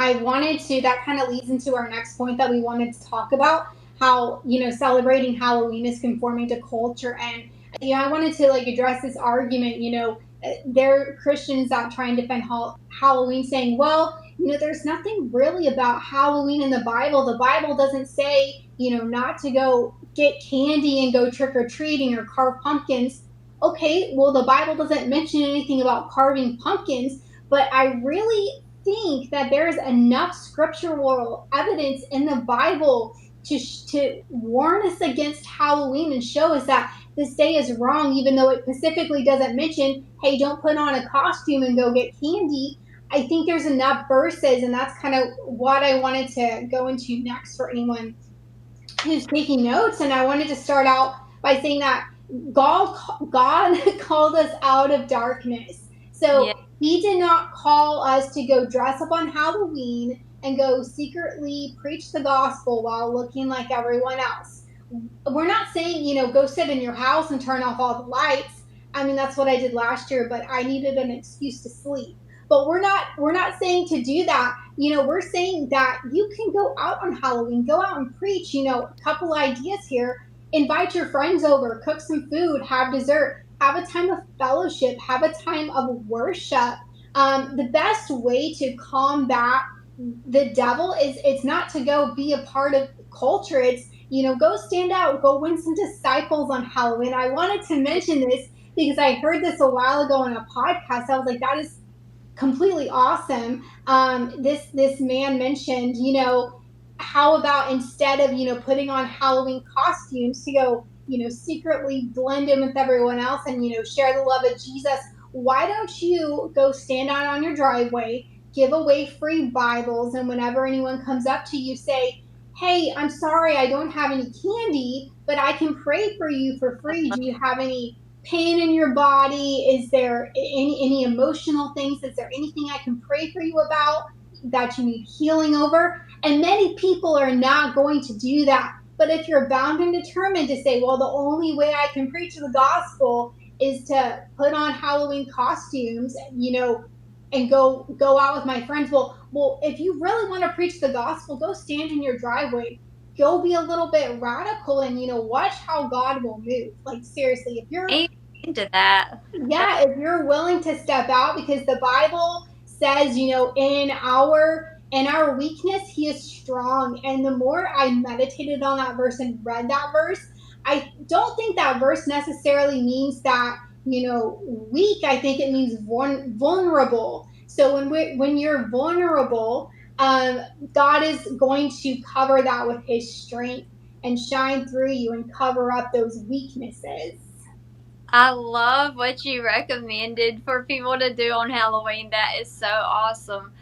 I wanted to, that kind of leads into our next point that we wanted to talk about, how, celebrating Halloween is conforming to culture. And, I wanted to like address this argument, there are Christians that try and defend Halloween saying, well, there's nothing really about Halloween in the Bible. The Bible doesn't say, not to go get candy and go trick or treating or carve pumpkins. Okay, well, the Bible doesn't mention anything about carving pumpkins, but I really think that there's enough scriptural evidence in the Bible to warn us against Halloween and show us that this day is wrong, even though it specifically doesn't mention, hey, don't put on a costume and go get candy. I think there's enough verses, and that's kind of what I wanted to go into next for anyone who's taking notes. And I wanted to start out by saying that God, God called us out of darkness. Yeah. So he did not call us to go dress up on Halloween and go secretly preach the gospel while looking like everyone else. We're not saying, go sit in your house and turn off all the lights. I mean, that's what I did last year, but I needed an excuse to sleep. But we're not saying to do that. We're saying that you can go out on Halloween, go out and preach. A couple ideas here. Invite your friends over, cook some food, have dessert, have a time of fellowship, have a time of worship. The best way to combat the devil is it's not to go be a part of culture. It's go stand out, go win some disciples on Halloween. I wanted to mention this because I heard this a while ago on a podcast. I was like, that is completely awesome. This man mentioned, how about instead of putting on Halloween costumes to go secretly blend in with everyone else and share the love of Jesus, why don't you go stand out on your driveway, give away free Bibles, and whenever anyone comes up to you, say, hey, I'm sorry I don't have any candy, but I can pray for you for free. Do you have any pain in your body? Is there any emotional things? Is there anything I can pray for you about that you need healing over? And many people are not going to do that. But if you're bound and determined to say, well, the only way I can preach the gospel is to put on Halloween costumes, and go out with my friends. Well, if you really want to preach the gospel, go stand in your driveway, go be a little bit radical, and watch how God will move. Like, seriously, if you're Amen to that. yeah, if you're willing to step out, because the Bible says, in our weakness he is strong. And the more I meditated on that verse and read that verse, I don't think that verse necessarily means that, weak. I think it means vulnerable. So when you're vulnerable, um, God is going to cover that with his strength and shine through you and cover up those weaknesses. I love what you recommended for people to do on Halloween. That is so awesome.